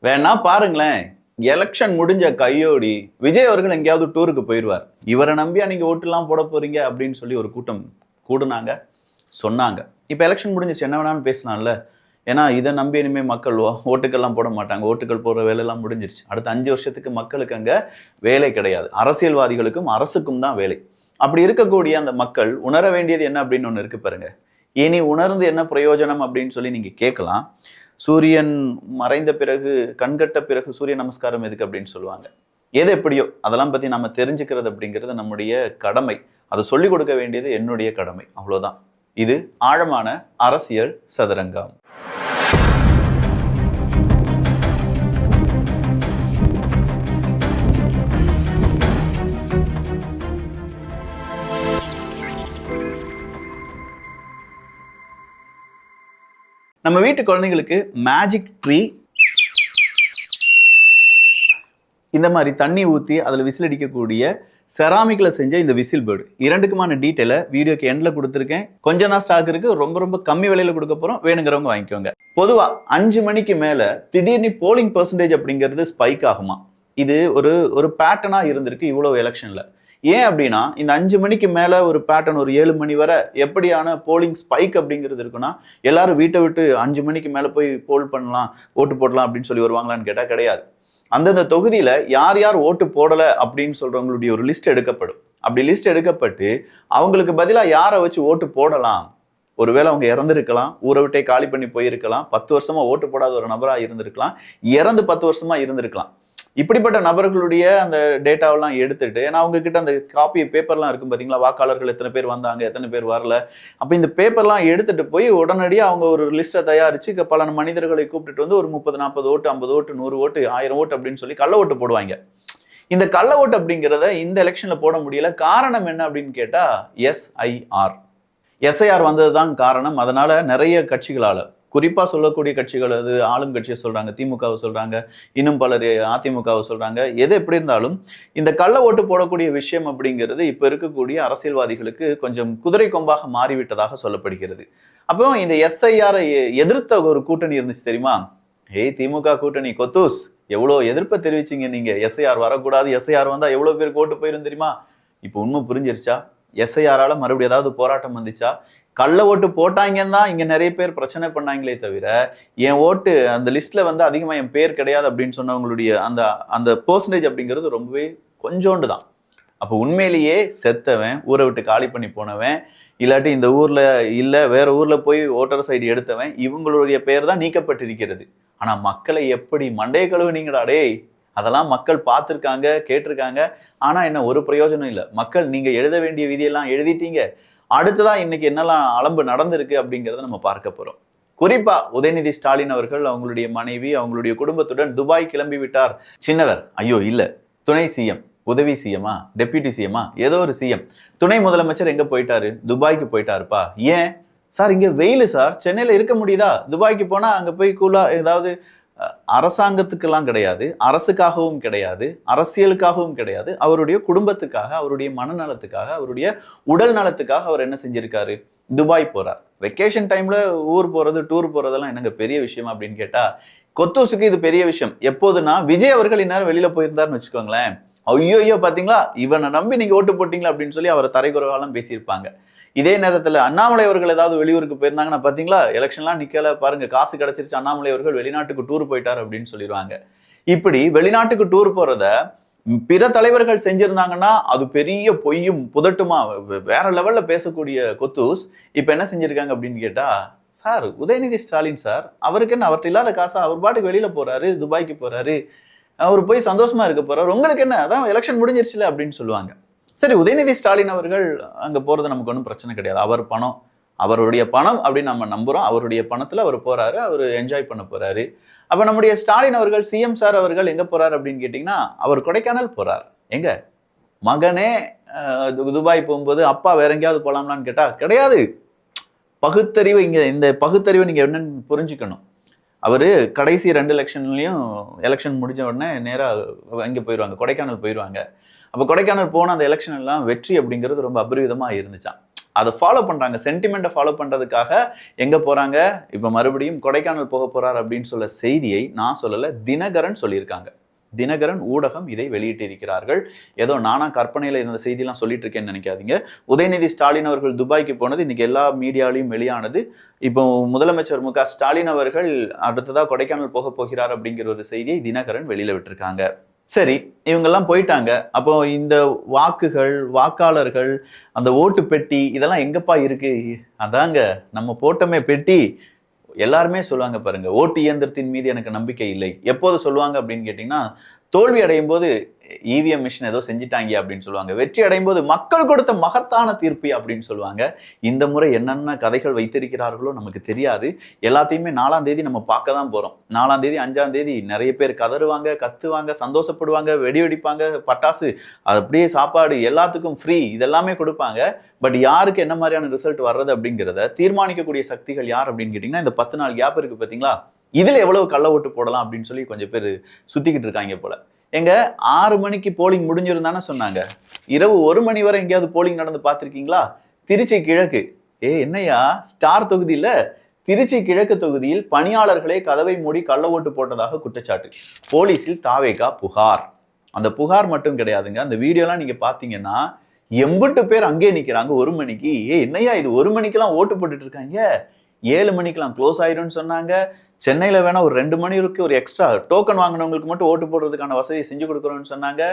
வேணா பாருங்களேன், எலெக்ஷன் முடிஞ்ச கையோடி விஜய் அவர்கள் எங்கேயாவது டூருக்கு போயிடுவார். இவரை நம்பியா நீங்க ஓட்டுலாம் போட போறீங்க அப்படின்னு சொல்லி ஒரு கூட்டம் கூடுனாங்க, சொன்னாங்க. இப்போ எலெக்ஷன் முடிஞ்சிச்சு, என்ன வேணாலும் பேசலாம்ல. ஏன்னா இதை நம்பி இனிமேல் மக்கள் ஓட்டுக்கள்லாம் போட மாட்டாங்க. ஓட்டுகள் போடுற வேலையெல்லாம் முடிஞ்சிருச்சு. அடுத்த 5 வருஷத்துக்கு மக்களுக்கு அங்கே வேலை கிடையாது. அரசியல்வாதிகளுக்கும் அரசுக்கும் தான் வேலை. அப்படி இருக்கக்கூடிய அந்த மக்கள் உணர வேண்டியது என்ன அப்படின்னு ஒன்று இருக்கு பாருங்க. இனி உணர்ந்து என்ன பிரயோஜனம் அப்படின்னு சொல்லி நீங்க கேட்கலாம். சூரியன் மறைந்த பிறகு, கண்கட்ட பிறகு சூரிய நமஸ்காரம் எதுக்கு அப்படின்னு சொல்லுவாங்க. எது எப்படியோ அதெல்லாம் பத்தி நம்ம தெரிஞ்சுக்கிறது அப்படிங்கிறது நம்முடைய கடமை. அதை சொல்லிக் கொடுக்க வேண்டியது என்னுடைய கடமை, அவ்வளவுதான். இது ஆழமான அரசியல் சதுரங்கம். நம்ம வீட்டு குழந்தைங்களுக்கு மேஜிக் ட்ரீ இந்த மாதிரி தண்ணி ஊற்றி அதில் விசில் அடிக்கக்கூடிய செராமிக்கில் செஞ்ச இந்த விசில் பேர்டு இரண்டுக்குமான டீட்டெயிலை வீடியோக்கு எண்டில் கொடுத்துருக்கேன். கொஞ்சம் தான் ஸ்டாக் இருக்குது, ரொம்ப ரொம்ப கம்மி விலையில் கொடுக்க போகிறோம். வேணுங்கிறவங்க வாங்கிக்கோங்க. பொதுவாக 5 மணிக்கு மேலே திடீர்னு போலிங் பர்சன்டேஜ் அப்படிங்கிறது ஸ்பைக் ஆகுமா? இது ஒரு பேட்டர்னாக இருந்திருக்கு இவ்வளோ எலெக்ஷனில். ஏன் அப்படின்னா, இந்த 5 மணிக்கு மேலே ஒரு பேட்டர்ன், ஒரு 7 மணி வரை எப்படியான போலிங் ஸ்பைக் அப்படிங்கிறது இருக்குன்னா, எல்லாரும் வீட்டை விட்டு 5 மணிக்கு மேலே போய் போல் பண்ணலாம், ஓட்டு போடலாம் அப்படின்னு சொல்லி வருவாங்களான்னு கேட்டால் கிடையாது. அந்தந்த தொகுதியில் யார் யார் ஓட்டு போடலை அப்படின்னு சொல்கிறவங்களுடைய ஒரு லிஸ்ட் எடுக்கப்படும். அப்படி லிஸ்ட் எடுக்கப்பட்டு அவங்களுக்கு பதிலாக யாரை வச்சு ஓட்டு போடலாம், ஒருவேளை அவங்க இறந்துருக்கலாம், ஊரை விட்டே காலி பண்ணி போயிருக்கலாம், 10 வருஷமா ஓட்டு போடாத ஒரு நபராக இருந்திருக்கலாம், இறந்து 10 வருஷமா இருந்திருக்கலாம். இப்படிப்பட்ட நபர்களுடைய அந்த டேட்டாவெல்லாம் எடுத்துட்டு, ஏன்னா அவங்க கிட்ட அந்த காப்பி பேப்பர்லாம் இருக்கும் பார்த்தீங்களா, வாக்காளர்கள் எத்தனை பேர் வந்தாங்க, எத்தனை பேர் வரல. அப்போ இந்த பேப்பர்லாம் எடுத்துட்டு போய் உடனடியாக அவங்க ஒரு லிஸ்ட்டை தயாரித்து பல மனிதர்களை கூப்பிட்டுட்டு வந்து ஒரு 30, 40 ஓட்டு, 50 ஓட்டு, 100 ஓட்டு, 1000 ஓட்டு அப்படின்னு சொல்லி கள்ள ஓட்டு போடுவாங்க. இந்த கள்ள ஓட்டு அப்படிங்கிறத இந்த எலெக்ஷனில் போட முடியல. காரணம் என்ன அப்படின்னு கேட்டால் எஸ்ஐஆர் வந்தது தான் காரணம். அதனால நிறைய கட்சிகளால், குறிப்பாக சொல்லக்கூடிய கட்சிகள், அது ஆளும் கட்சியை சொல்கிறாங்க, திமுகவை சொல்கிறாங்க, இன்னும் பலர் அதிமுகவை சொல்கிறாங்க. எது எப்படி இருந்தாலும் இந்த கள்ள ஓட்டு போடக்கூடிய விஷயம் அப்படிங்கிறது இப்போ இருக்கக்கூடிய அரசியல்வாதிகளுக்கு கொஞ்சம் குதிரை கொம்பாக மாறிவிட்டதாக சொல்லப்படுகிறது. அப்போ இந்த எஸ்ஐஆரை எதிர்த்த ஒரு கூட்டணி இருந்துச்சு தெரியுமா? திமுக கூட்டணி கொத்தூஸ், எவ்வளோ எதிர்ப்பை தெரிவிச்சிங்க நீங்கள். எஸ்ஐஆர் வரக்கூடாது, எஸ்ஐஆர் வந்தால் எவ்வளோ பேருக்கு ஓட்டு போயிரும் தெரியுமா? இப்போ உண்மை புரிஞ்சிருச்சா? எஸ்ஐஆரால் மறுபடியும் ஏதாவது போராட்டம் வந்துச்சா? கள்ள ஓட்டு போட்டாங்கன்னு தான் இங்கே நிறைய பேர் பிரச்சனை பண்ணாங்களே தவிர, என் ஓட்டு அந்த லிஸ்ட்டில் வந்து அதிகமாக என் பேர் கிடையாது அப்படின்னு சொன்னவங்களுடைய அந்த அந்த பர்சன்டேஜ் அப்படிங்கிறது ரொம்பவே கொஞ்சோண்டு தான். அப்போ உண்மையிலேயே செத்தவன், ஊரை விட்டு காலி பண்ணி போனவன், இல்லாட்டி இந்த ஊரில் இல்லை வேற ஊரில் போய் ஓட்டர்ஸ் ஐடி எடுத்தவன், இவங்களுடைய பேர் தான் நீக்கப்பட்டிருக்கிறது. ஆனால் மக்களை எப்படி மண்டைய கழுவுனீங்கடா டேய்? அதெல்லாம் மக்கள் பார்த்துருக்காங்க, கேட்டிருக்காங்க. ஆனால் என்ன, ஒரு பிரயோஜனம் இல்லை. மக்கள் நீங்கள் எழுத வேண்டிய விதியெல்லாம் எழுதிட்டீங்க. அடுத்ததான் இன்னைக்கு என்னெல்லாம் அலம்பு நடந்திருக்கு அப்படிங்கிறத நம்ம பார்க்க போகிறோம். குறிப்பா உதயநிதி ஸ்டாலின் அவர்கள் அவங்களுடைய மனைவி, அவங்களுடைய குடும்பத்துடன் துபாய் கிளம்பி விட்டார். சின்னவர், ஐயோ இல்லை, துணை சிஎம், உதவி சிஎம்மா, டெப்யூட்டி சிஎம்மா, ஏதோ ஒரு சிஎம், துணை முதலமைச்சர் எங்கே போயிட்டாரு? துபாய்க்கு போயிட்டாருப்பா. ஏன் சார்? இங்கே வெயில் சார், சென்னையில் இருக்க முடியுதா? துபாய்க்கு போனால் அங்கே போய் கூலா ஏதாவது அரசாங்கத்துக்கெல்லாம் கிடையாது, அரசுக்காகவும் கிடையாது, அரசியலுக்காகவும் கிடையாது, அவருடைய குடும்பத்துக்காக, அவருடைய மனநலத்துக்காக, அவருடைய உடல் நலத்துக்காக அவர் என்ன செஞ்சிருக்காரு? துபாய் போறார். வெக்கேஷன் டைம்ல ஊர் போறது, டூர் போறதெல்லாம் என்னங்க பெரிய விஷயம் அப்படின்னு கேட்டா, கொத்தூசுக்கு இது பெரிய விஷயம். எப்போதுன்னா விஜய் அவர்கள் இந்நேரம் வெளியில போயிருந்தாருன்னு வச்சுக்கோங்களேன், ஐயோ பாத்தீங்களா இவனை நம்பி நீங்க ஓட்டு போட்டீங்களா அப்படின்னு சொல்லி அவரை தரைக்குறைவாலாம் பேசியிருப்பாங்க. இதே நேரத்தில் அண்ணாமலை அவர்கள் ஏதாவது வெளியூருக்கு போயிருந்தாங்கன்னா, பார்த்தீங்களா எலெக்ஷன்லாம் நிற்கல பாருங்க, காசு கிடைச்சிருச்சு, அண்ணாமலை அவர்கள் வெளிநாட்டுக்கு டூர் போயிட்டார் அப்படின்னு சொல்லிடுவாங்க. இப்படி வெளிநாட்டுக்கு டூர் போறத பிற தலைவர்கள் செஞ்சிருந்தாங்கன்னா அது பெரிய பொய்யும் புதட்டுமா வேற லெவல்ல பேசக்கூடிய கொத்தூஸ் இப்ப என்ன செஞ்சிருக்காங்க அப்படின்னு கேட்டா, சார் உதயநிதி ஸ்டாலின் சார், அவருக்கு என்ன, அவர்கிட்ட இல்லாத காசா, அவர் பாட்டுக்கு வெளியில போறாரு, துபாய்க்கு போறாரு, அவர் போய் சந்தோஷமா இருக்க போறாரு, உங்களுக்கு என்ன, அதான் எலெக்ஷன் முடிஞ்சிருச்சுல அப்படின்னு சொல்லுவாங்க. சரி, உதயநிதி ஸ்டாலின் அவர்கள் அங்கே போகிறது நமக்கு ஒன்றும் பிரச்சனை கிடையாது. அவர் பணம், அவருடைய பணம் அப்படின்னு நம்ம நம்புகிறோம். அவருடைய பணத்தில் அவர் போகிறாரு, அவர் என்ஜாய் பண்ண போகிறாரு. அப்போ நம்முடைய ஸ்டாலின் அவர்கள், சிஎம் சார் அவர்கள் எங்கே போகிறார் அப்படின்னு கேட்டிங்கன்னா, அவர் கொடைக்கானல் போகிறார். எங்க மகனே துபாய் போகும்போது அப்பா வேற எங்கேயாவது போகலாம்லான்னு கேட்டால் கிடையாது. பகுத்தறிவு, இங்கே இந்த பகுத்தறிவு நீங்கள் என்னன்னு புரிஞ்சுக்கணும். அவர் கடைசி 2 எலெக்ஷன் முடிஞ்ச உடனே நேராக இங்கே போயிடுவாங்க, கொடைக்கானல் போயிடுவாங்க. அப்போ கொடைக்கானல் போன அந்த எலெக்ஷன் எல்லாம் வெற்றி அப்படிங்கிறது ரொம்ப அபரிவிதமாக இருந்துச்சான். அதை ஃபாலோ பண்றாங்க, சென்டிமெண்ட்டை ஃபாலோ பண்றதுக்காக எங்க போறாங்க, இப்ப மறுபடியும் கொடைக்கானல் போக போறார் அப்படின்னு சொல்ல செய்தியை நான் சொல்லல, தினகரன் சொல்லியிருக்காங்க. தினகரன் ஊடகம் இதை வெளியிட்டிருக்கிறார்கள். ஏதோ நானா கற்பனையில இந்த செய்தியெல்லாம் சொல்லிட்டு இருக்கேன்னு நினைக்காதீங்க. உதயநிதி ஸ்டாலின் அவர்கள் துபாய்க்கு போனது இன்னைக்கு எல்லா மீடியாலையும் வெளியானது. இப்போ முதலமைச்சர் மு க ஸ்டாலின் அவர்கள் அடுத்ததா கொடைக்கானல் போக போகிறார் அப்படிங்கிற ஒரு செய்தியை தினகரன் வெளியில விட்டுருக்காங்க. சரி, இவங்கெல்லாம் போயிட்டாங்க. அப்போ இந்த வாக்குகள், வாக்காளர்கள், அந்த ஓட்டு பெட்டி இதெல்லாம் எங்கப்பா இருக்கு? அதாங்க நம்ம போட்டோமே பெட்டி. எல்லாருமே சொல்லுவாங்க பாருங்க, ஓட்டு இயந்திரத்தின் மீது எனக்கு நம்பிக்கை இல்லை. எப்போது சொல்லுவாங்க அப்படின்னு கேட்டீங்கன்னா, தோல்வி அடையும் போது இவிஎம் மிஷின் ஏதோ செஞ்சுட்டாங்க அப்படின்னு சொல்லுவாங்க. வெற்றி அடையும் போது மக்கள் கொடுத்த மகத்தான தீர்ப்பு அப்படின்னு சொல்லுவாங்க. இந்த முறை என்னென்ன கதைகள் வைத்திருக்கிறார்களோ நமக்கு தெரியாது. எல்லாத்தையுமே 4ஆம் தேதி நம்ம பார்க்க தான் போறோம். 4ஆம் தேதி 5ஆம் தேதி நிறைய பேர் கதறுவாங்க, கத்துவாங்க, சந்தோஷப்படுவாங்க, வெடி வெடிப்பாங்க, பட்டாசு, அது அப்படியே சாப்பாடு எல்லாத்துக்கும் ஃப்ரீ, இதெல்லாமே கொடுப்பாங்க. பட் யாருக்கு என்ன மாதிரியான ரிசல்ட் வர்றது அப்படிங்கிறத தீர்மானிக்கக்கூடிய சக்திகள் யார் அப்படின்னு கேட்டீங்கன்னா, இந்த 10 நாள் கேப் இருக்கு பார்த்தீங்களா, இதுல எவ்வளவு கள்ள ஓட்டு போடலாம் அப்படின்னு சொல்லி கொஞ்சம் பேர் சுத்திக்கிட்டு இருக்காங்க போல. எங்க 6 மணிக்கு போலிங் முடிஞ்சிருந்தானே சொன்னாங்க, இரவு 1 மணி வரை எங்கேயாவது போலிங் நடந்து பார்த்துருக்கீங்களா? திருச்சி கிழக்கு, என்னையா ஸ்டார் தொகுதி இல்ல, திருச்சி கிழக்கு தொகுதியில் பணியாளர்களே கதவை மூடி கள்ள ஓட்டு போட்டதாக குற்றச்சாட்டு. போலீசில் தாவேகா புகார். அந்த புகார் மட்டும் கிடையாதுங்க, அந்த வீடியோலாம் நீங்க பாத்தீங்கன்னா 80 பேர் அங்கே நிக்கிறாங்க 1 மணிக்கு. என்னையா இது 1 மணிக்கெல்லாம் ஓட்டு போட்டுட்டு இருக்காங்க, 7 மணிக்கெல்லாம் க்ளோஸ் ஆயிடும்னு சொன்னாங்க. சென்னையில வேணா ஒரு 2 மணி வரைக்கும் ஒரு எக்ஸ்ட்ரா டோக்கன் வாங்கினவங்களுக்கு மட்டும் ஓட்டு போடுறதுக்கான வசதியை செஞ்சு கொடுக்குறோம்னு சொன்னாங்க.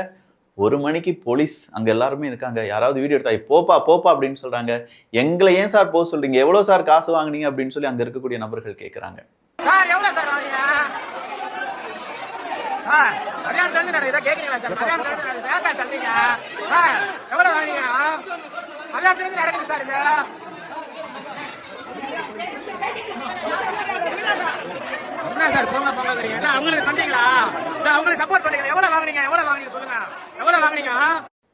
1 மணிக்கு போலீஸ் அங்க எல்லாருமே இருக்காங்க. யாராவது வீடியோ எடுத்தா போப்பா போப்பா அப்படின்னு சொல்றாங்க. எங்களை ஏன் சார் போக சொல்றீங்க, எவ்வளவு சார் காசு வாங்குனீங்க அப்படின்னு சொல்லி அங்க இருக்கக்கூடிய நபர்கள் கேட்கிறாங்க. சார் எவ்வளவு சார் வாங்குறீங்க சார்? கல்யாணம் தெரிஞ்சு நடக்குதா கேக்குறீங்களா சார்? கல்யாணம் தெரிஞ்சு சார் சார் தள்ளுங்க சார், எவ்வளவு வாங்குறீங்க? கல்யாணம் தெரிஞ்சு நடக்குது சார். என்ன சார் போங்க போங்க, அவங்களுக்கு சொன்னீங்களா, அவங்களுக்கு சப்போர்ட் பண்ணீங்களா? எவ்வளவு வாங்குறீங்க, எவ்வளவு வாங்குறீங்க சொல்லுங்க, எவ்வளவு வாங்குறீங்க?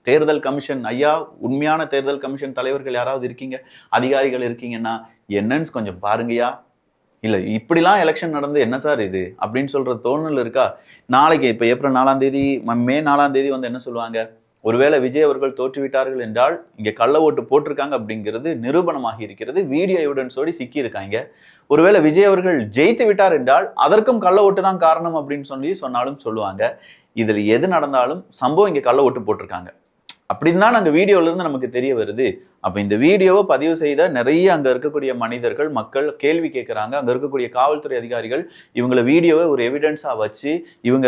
தேர்தல் கமிஷன் ஐயா, உண்மையான தேர்தல் கமிஷன் தலைவர்கள் யாராவது இருக்கீங்க, அதிகாரிகள் இருக்கீங்கன்னா என்னன்னு கொஞ்சம் பாருங்கயா. இல்ல இப்படிலாம் எலெக்ஷன் நடந்து என்ன சார் இது அப்படின்னு சொல்ற தோணல் இருக்கா? நாளைக்கு இப்ப ஏப்ரல் 4ஆம் தேதி, மே 4ஆம் தேதி வந்து என்ன சொல்லுவாங்க, ஒருவேளை விஜய் அவர்கள் தோற்றுவிட்டார்கள் என்றால் இங்க கள்ள ஓட்டு போட்டிருக்காங்க அப்படிங்கிறது நிரூபணமாகி இருக்கிறது. வீடியோ எவிடன்ஸோடு சிக்கி இருக்காங்க. ஒருவேளை விஜய் அவர்கள் ஜெயித்து விட்டார் என்றால் அதற்கும் கள்ள ஓட்டு தான் காரணம் அப்படின்னு சொன்னாலும் சொல்லுவாங்க. இதுல எது நடந்தாலும் சம்பவம் இங்க கள்ள ஓட்டு போட்டிருக்காங்க அப்படின்னு தான் அங்க வீடியோல இருந்து நமக்கு தெரிய வருது. அப்ப இந்த வீடியோவை பதிவு செய்த நிறைய அங்க இருக்கக்கூடிய மனிதர்கள், மக்கள் கேள்வி கேட்கிறாங்க. அங்க இருக்கக்கூடிய காவல்துறை அதிகாரிகள் இவங்களை வீடியோவை ஒரு எவிடன்ஸா வச்சு இவங்க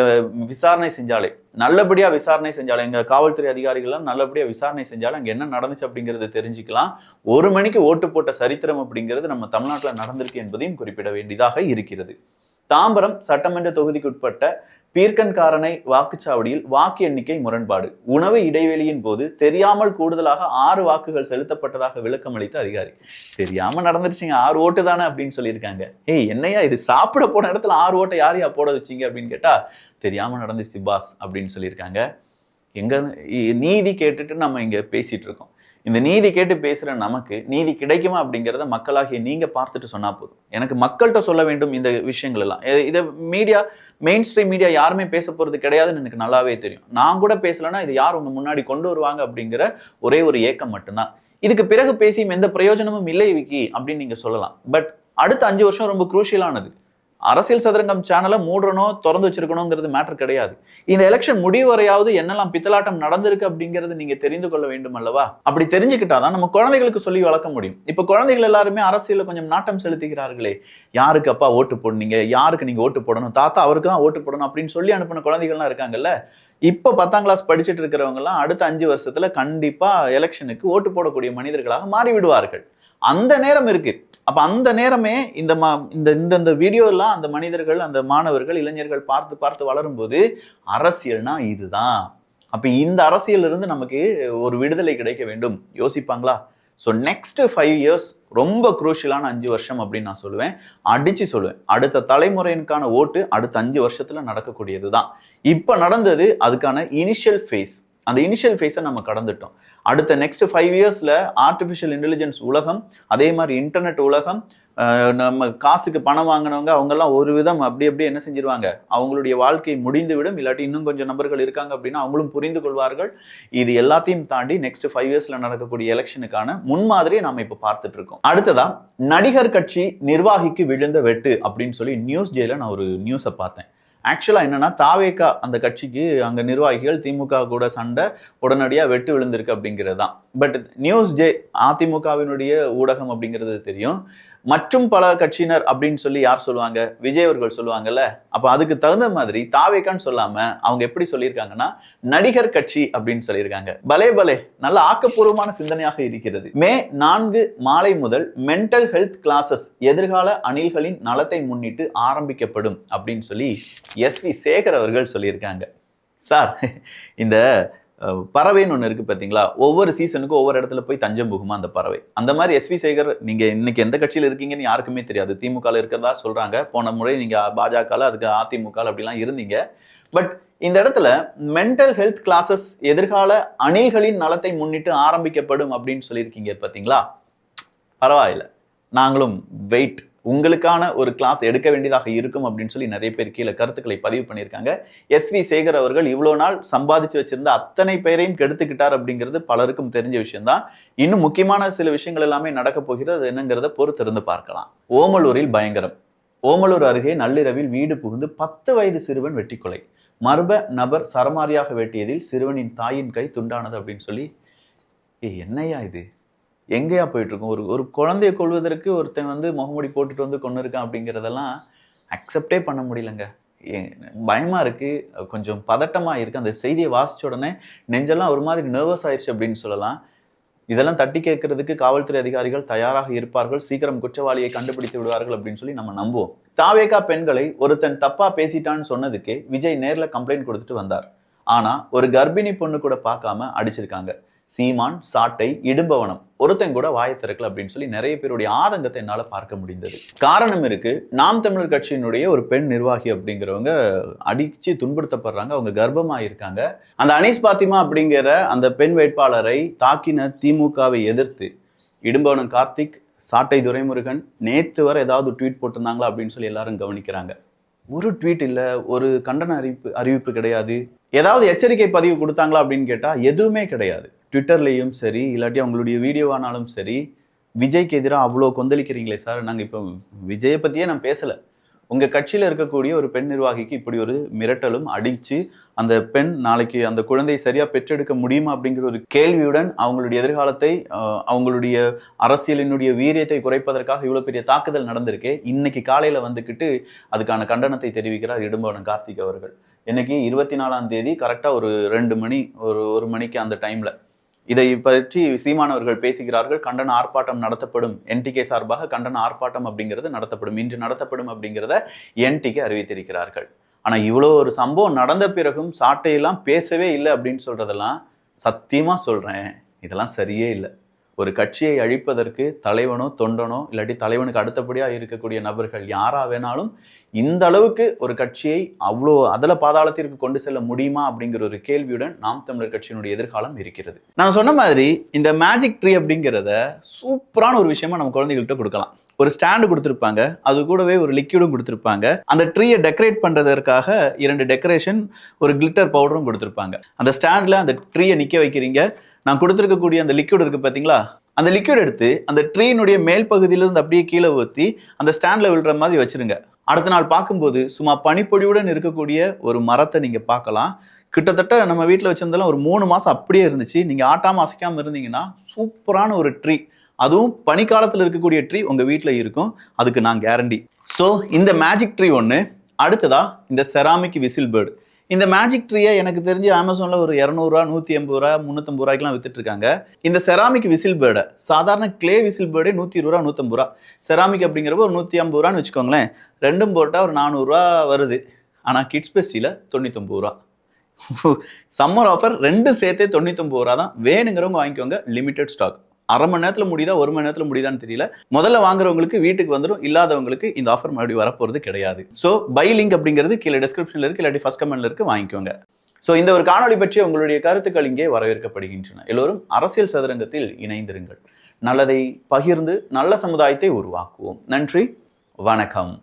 விசாரணை செஞ்சாலே, நல்லபடியா விசாரணை செஞ்சாலே, எங்க காவல்துறை அதிகாரிகள்லாம் நல்லபடியா விசாரணை செஞ்சாலே அங்க என்ன நடந்துச்சு அப்படிங்கிறது தெரிஞ்சுக்கலாம். 1 மணிக்கு ஓட்டு போட்ட சரித்திரம் அப்படிங்கிறது நம்ம தமிழ்நாட்டில் நடந்திருக்கு என்பதையும் குறிப்பிட வேண்டியதாக இருக்கிறது. தாம்பரம் சட்டமன்ற தொகுதிக்குட்பட்ட பீர்க்கன்காரணை வாக்குச்சாவடியில் வாக்கு எண்ணிக்கை முரண்பாடு. உணவு இடைவெளியின் போது தெரியாமல் கூடுதலாக 6 வாக்குகள் செலுத்தப்பட்டதாக விளக்கம் அளித்த அதிகாரி. தெரியாம நடந்துருச்சுங்க, 6 ஓட்டு தானே அப்படின்னு சொல்லியிருக்காங்க. என்னையா இது, சாப்பிட போன இடத்துல 6 ஓட்டை யாரையா போட வச்சிங்க அப்படின்னு கேட்டா, தெரியாம நடந்துருச்சு பாஸ் அப்படின்னு சொல்லியிருக்காங்க. எங்க நீதி கேட்டுட்டு நம்ம இங்க பேசிட்டு இருக்கோம். இந்த நீதி கேட்டு பேசுற நமக்கு நீதி கிடைக்குமா அப்படிங்கிறத மக்களாகிய நீங்க பார்த்துட்டு சொன்னா போதும். எனக்கு மக்கள்கிட்ட சொல்ல வேண்டும் இந்த விஷயங்கள் எல்லாம். இதை மீடியா, மெயின் ஸ்ட்ரீம் மீடியா யாருமே பேச போறது கிடையாதுன்னு எனக்கு நல்லாவே தெரியும். நான் கூட பேசலன்னா இது யார் உங்க முன்னாடி கொண்டு வருவாங்க அப்படிங்கிற ஒரே ஒரு ஏக்கம் மட்டும்தான். இதுக்கு பிறகு பேசியும் எந்த பிரயோஜனமும் இல்லை விக்கி அப்படின்னு நீங்க சொல்லலாம். பட் அடுத்த 5 வருஷம் ரொம்ப குரூஷியலானது. அரசியல் சதுரங்கம் சேனலை மூடணும், திறந்து வச்சிருக்கணுங்கிறது மேட்டர் கிடையாது. இந்த எலெக்ஷன் முடிவு வரையாவது என்னெல்லாம் பித்தலாட்டம் நடந்திருக்கு அப்படிங்கிறது நீங்க தெரிந்து கொள்ள வேண்டும் அல்லவா? அப்படி தெரிஞ்சுக்கிட்டாதான் நம்ம குழந்தைகளுக்கு சொல்லி வளர்க்க முடியும். இப்ப குழந்தைகள் எல்லாருமே அரசியல்ல கொஞ்சம் நாட்டம் செலுத்துகிறார்களே, யாருக்கு அப்பா ஓட்டு போடுனீங்க, யாருக்கு நீங்க ஓட்டு போடணும், தாத்தா அவருக்கு தான் ஓட்டு போடணும் அப்படின்னு சொல்லி அனுப்பின குழந்தைகள்லாம் இருக்காங்கல்ல. இப்ப 10ஆம் கிளாஸ் படிச்சுட்டு இருக்கிறவங்க எல்லாம் அடுத்த 5 வருஷத்துல கண்டிப்பா எலெக்ஷனுக்கு ஓட்டு போடக்கூடிய மனிதர்களாக மாறி விடுவார்கள். அந்த நேரம் இருக்கு. அப்ப அந்த நேரமே இந்த வீடியோ எல்லாம் அந்த மனிதர்கள், அந்த மாணவர்கள், இளைஞர்கள் பார்த்து பார்த்து வளரும்போது அரசியல்னா இதுதான். அப்ப இந்த அரசியல் இருந்து நமக்கு ஒரு விடுதலை கிடைக்க வேண்டும் யோசிப்பாங்களா? ஸோ நெக்ஸ்ட் 5 இயர்ஸ் ரொம்ப குரூஷியலான 5 வருஷம் அப்படின்னு நான் சொல்லுவேன். அடிச்சு சொல்லுவேன், அடுத்த தலைமுறையினுக்கான ஓட்டு அடுத்த 5 வருஷத்துல நடக்கக்கூடியது தான். இப்ப நடந்தது அதுக்கான இனிஷியல் ஃபேஸ். அந்த இனிஷியல் ஃபேஸை நம்ம கடந்துட்டோம். அடுத்த நெக்ஸ்ட் 5 இயர்ஸ்ல ஆர்டிஃபிஷியல் இன்டெலிஜென்ஸ் உலகம், அதே மாதிரி இன்டர்நெட் உலகம், நம்ம காசுக்கு பணம் வாங்கினவங்க அவங்கெல்லாம் ஒரு விதம் அப்படி என்ன செஞ்சிருவாங்க, அவங்களுடைய வாழ்க்கை முடிந்து விடும். இல்லாட்டி இன்னும் கொஞ்சம் நபர்கள் இருக்காங்க அப்படின்னா அவங்களும் புரிந்து கொள்வார்கள். இது எல்லாத்தையும் தாண்டி நெக்ஸ்ட் 5 இயர்ஸ்ல நடக்கக்கூடிய எலெக்ஷனுக்கான முன்மாதிரியை நாம இப்ப பார்த்துட்டு இருக்கோம். அடுத்ததா நடிகர் கட்சி நிர்வாகிக்கு விழுந்த வெட்டு அப்படின்னு சொல்லி நியூஸ் ஜேல நான் ஒரு நியூஸை பார்த்தேன். ஆக்சுவலா என்னன்னா, தாவேகா அந்த கட்சிக்கு அங்க நிர்வாகிகள் திமுக கூட சண்டை, உடனடியா வெட்டு விழுந்திருக்கு அப்படிங்கிறது தான். பட் நியூஸ் ஜே அதிமுகவினுடைய ஊடகம் அப்படிங்கிறது தெரியும். மற்றும் பல கட்சியினர் அப்படின்னு சொல்லி யார் சொல்லுவாங்க, விஜய் அவர்கள் சொல்லுவாங்கல்ல. அப்ப அதுக்கு தகுந்த மாதிரி தாவேகான்னு சொல்லாம அவங்க எப்படி சொல்லியிருக்காங்கன்னா, நடிகர் கட்சி அப்படின்னு சொல்லியிருக்காங்க. பலே பலே, நல்ல ஆக்கப்பூர்வமான சிந்தனையாக இருக்கிறது. மே 4 மாலை முதல் மென்டல் ஹெல்த் கிளாஸஸ் எதிர்கால அணில்களின் நலத்தை முன்னிட்டு ஆரம்பிக்கப்படும் அப்படின்னு சொல்லி SV சேகர் அவர்கள் சொல்லியிருக்காங்க. சார், இந்த பறவைன்னு ஒன்று இருக்கு பார்த்தீங்களா, ஒவ்வொரு சீசனுக்கும் ஒவ்வொரு இடத்துல போய் தஞ்சம் புகுமா அந்த பறவை. அந்த மாதிரி SV சேகர் நீங்க இன்னைக்கு எந்த கட்சியில் இருக்கீங்கன்னு யாருக்குமே தெரியாது. திமுகவில் இருக்கிறதா சொல்றாங்க. போன முறை நீங்க பாஜக, அதுக்கு அதிமுக அப்படிலாம் இருந்தீங்க. பட் இந்த இடத்துல மென்டல் ஹெல்த் கிளாஸஸ் எதிர்கால அணில்களின் நலத்தை முன்னிட்டு ஆரம்பிக்கப்படும் அப்படின்னு சொல்லியிருக்கீங்க பார்த்தீங்களா. பரவாயில்ல, நாங்களும் வெயிட், உங்களுக்கான ஒரு கிளாஸ் எடுக்க வேண்டியதாக இருக்கும் அப்படின்னு சொல்லி நிறைய பேர் கீழே கருத்துக்களை பதிவு பண்ணியிருக்காங்க. SV சேகர் அவர்கள் இவ்வளவு நாள் சம்பாதிச்சு வச்சிருந்த அத்தனை பேரையும் கெடுத்துக்கிட்டார் அப்படிங்கிறது பலருக்கும் தெரிஞ்ச விஷயம்தான். இன்னும் முக்கியமான சில விஷயங்கள் எல்லாமே நடக்க போகிறது. அது என்னங்கிறத பொறுத்திருந்து பார்க்கலாம். ஓமலூரில் பயங்கரம். ஓமலூர் அருகே நள்ளிரவில் வீடு புகுந்து 10 வயது சிறுவன் வெட்டி கொலை. மர்ம நபர் சரமாரியாக வெட்டியதில் சிறுவனின் தாயின் கை துண்டானது அப்படின்னு சொல்லி, என்னையா இது, எங்கேயா போயிட்டு இருக்கோம்? ஒரு குழந்தைய கொள்வதற்கு ஒருத்தன் வந்து முகமூடி போட்டுட்டு வந்து கொண்டு இருக்கான் அப்படிங்கிறதெல்லாம் அக்செப்டே பண்ண முடியலங்க. பயமா இருக்கு, கொஞ்சம் பதட்டமா இருக்கு. அந்த செய்தியை வாசிச்ச உடனே நெஞ்செல்லாம் ஒரு மாதிரி நர்வஸ் ஆயிடுச்சு அப்படின்னு சொல்லலாம். இதெல்லாம் தட்டி கேட்கறதுக்கு காவல்துறை அதிகாரிகள் தயாராக இருப்பார்கள். சீக்கிரம் குற்றவாளியை கண்டுபிடித்து விடுவார்கள் அப்படின்னு சொல்லி நம்ம நம்புவோம். தாவேகா பெண்களை ஒருத்தன் தப்பா பேசிட்டான்னு சொன்னதுக்கே விஜய் நேர்ல கம்ப்ளைண்ட் கொடுத்துட்டு வந்தார். ஆனா ஒரு கர்ப்பிணி பொண்ணு கூட பார்க்காம அடிச்சிருக்காங்க. சீமான், சாட்டை, இடும்பவனம் ஒருத்தன் கூட வாயை திறக்கல அப்படின்னு சொல்லி நிறைய பேருடைய ஆதங்கத்தை என்னால பார்க்க முடிந்தது. காரணம் இருக்கு. நாம் தமிழர் கட்சியினுடைய ஒரு பெண் நிர்வாகி அப்படிங்கிறவங்க அடிச்சு துன்புறுத்தப்படுறாங்க. அவங்க கர்ப்பமா இருக்காங்க. அந்த அனீஸ் பாத்திமா அப்படிங்கிற அந்த பெண் வேட்பாளரை தாக்கின திமுகவை எதிர்த்து இடும்பவனம் கார்த்திக், சாட்டை துரைமுருகன் நேத்து வரை ஏதாவது ட்வீட் போட்டிருந்தாங்களா அப்படின்னு சொல்லி எல்லாரும் கவனிக்கிறாங்க. ஒரு ட்வீட் இல்ல, ஒரு கண்டன அறிவிப்பு கிடையாது. ஏதாவது எச்சரிக்கை பதிவு கொடுத்தாங்களா அப்படின்னு கேட்டா எதுவுமே கிடையாது. ட்விட்டர்லையும் சரி, இல்லாட்டி அவங்களுடைய வீடியோவானாலும் சரி, விஜய்க்கு எதிராக அவ்வளோ கொந்தளிக்கிறீங்களே சார், நாங்கள் இப்போ விஜயை பற்றியே நான் பேசலை. உங்கள் கட்சியில் இருக்கக்கூடிய ஒரு பெண் நிர்வாகிக்கு இப்படி ஒரு மிரட்டலும் அடித்து அந்த பெண் நாளைக்கு அந்த குழந்தையை சரியாக பெற்றெடுக்க முடியுமா அப்படிங்கிற ஒரு கேள்வியுடன் அவங்களுடைய எதிர்காலத்தை, அவங்களுடைய அரசியலினுடைய வீரியத்தை குறைப்பதற்காக இவ்வளோ பெரிய தாக்குதல் நடந்திருக்கு. இன்னைக்கு காலையில் வந்துக்கிட்டு அதுக்கான கண்டனத்தை தெரிவிக்கிறார் இடும்பவனம் கார்த்திக் அவர்கள். இன்னைக்கு 24ஆம் தேதி கரெக்டாக ஒரு 2 மணி, ஒரு மணிக்கு அந்த டைமில் இதை பற்றி சீமானவர்கள் பேசுகிறார்கள். கண்டன ஆர்ப்பாட்டம் நடத்தப்படும், NTK சார்பாக கண்டன ஆர்ப்பாட்டம் அப்படிங்கிறது நடத்தப்படும், இன்று நடத்தப்படும் அப்படிங்கிறத NTK அறிவித்திருக்கிறார்கள். ஆனா இவ்வளோ ஒரு சம்பவம் நடந்த பிறகும் சாட்டையெல்லாம் பேசவே இல்லை அப்படின்னு சொல்றதெல்லாம் சத்தியமா சொல்றேன், இதெல்லாம் சரியே இல்லை. ஒரு கட்சியை அழிப்பதற்கு தலைவனோ தொண்டனோ இல்லாட்டி தலைவனுக்கு அடுத்தபடியா இருக்கக்கூடிய நபர்கள் யாரா வேணாலும் இந்த அளவுக்கு ஒரு கட்சியை அவ்வளோ அதல பாதாளத்திற்கு கொண்டு செல்ல முடியுமா அப்படிங்கிற ஒரு கேள்வியுடன் நாம் தமிழர் கட்சியினுடைய எதிர்காலம் இருக்கிறது. நான் சொன்ன மாதிரி இந்த மேஜிக் ட்ரீ அப்படிங்கிறத சூப்பரான ஒரு விஷயமா நம்ம குழந்தைகள்கிட்ட கொடுக்கலாம். ஒரு ஸ்டாண்டு கொடுத்துருப்பாங்க, அது கூடவே ஒரு லிக்விடும் கொடுத்துருப்பாங்க. அந்த ட்ரீயை டெக்கரேட் பண்றதற்காக 2 டெக்கரேஷன், ஒரு கிளிட்டர் பவுடரும் கொடுத்துருப்பாங்க. அந்த ஸ்டாண்ட்ல அந்த ட்ரீயை நிக்க வைக்கிறீங்க. நான் கொடுத்துருக்கக்கூடிய அந்த லிக்விட் இருக்கு பார்த்தீங்களா, அந்த லிக்விட் எடுத்து அந்த ட்ரீனுடைய மேல் பகுதியிலிருந்து அப்படியே கீழே ஊற்றி அந்த ஸ்டாண்டில் விழுற மாதிரி வச்சிருங்க. அடுத்த நாள் பார்க்கும்போது சும்மா பனிப்பொடியுடன் இருக்கக்கூடிய ஒரு மரத்தை நீங்கள் பார்க்கலாம். கிட்டத்தட்ட நம்ம வீட்டில் வச்சிருந்தாலும் ஒரு 3 மாதம் அப்படியே இருந்துச்சு. நீங்கள் ஆட்டாமல் அசைக்காமல் இருந்தீங்கன்னா சூப்பரான ஒரு ட்ரீ, அதுவும் பனிக்காலத்தில் இருக்கக்கூடிய ட்ரீ உங்கள் வீட்டில் இருக்கும். அதுக்கு நான் கேரண்டி. ஸோ இந்த மேஜிக் ட்ரீ ஒன்று. அடுத்ததா இந்த செராமிக் விசில் பேர்டு. இந்த மேஜிக் ட்ரீயை எனக்கு தெரிஞ்சு அமேசானில் ஒரு 200 ரூபா, 180 ரூபா, 350 ரூபாய்க்குலாம் வித்துட்டு இருக்காங்க. இந்த செராமிக் விசில் பேர்டை, சாதாரண கிளே விசில் பேர்டே 120 ரூபா, 150 ரூபா. செராமிக் அப்படிங்கிறப்ப ஒரு 150 ரூபான்னு வச்சுக்கோங்களேன். ரெண்டும் போட்டால் ஒரு 400 ரூபா வருது. ஆனால் கிட்ஸ் பெஸ்டியில் 99 ரூபா. சம்மர் ஆஃபர் 2 சேர்த்தே 99 ரூபா தான். வேணுங்கிறவங்க வாங்கிக்கோங்க. Limited stock. அரை மணி நேரத்தில் முடியுதா, 1 மணி நேரத்தில் முடியுதான்னு தெரியல. முதல்ல வாங்குறவங்களுக்கு வீட்டுக்கு வந்துடும், இல்லாதவங்களுக்கு இந்த ஆஃபர் மறுபடியும் வரப்போகிறது கிடையாது. ஸோ பை லிங்க் அப்படிங்கிறது கீழே டிஸ்கிரிப்ஷனில் இருக்குது, இல்லாட்டி ஃபர்ஸ்ட் கமெண்ட்ல இருக்குது, வாங்கிக்கோங்க. ஸோ இந்த ஒரு காணொலி பற்றி உங்களுடைய கருத்துக்கள் இங்கே வரவேற்கப்படுகின்றன. எல்லோரும் அரசியல் சதுரங்கத்தில் இணைந்திருங்கள். நல்லதை பகிர்ந்து நல்ல சமுதாயத்தை உருவாக்குவோம். நன்றி, வணக்கம்.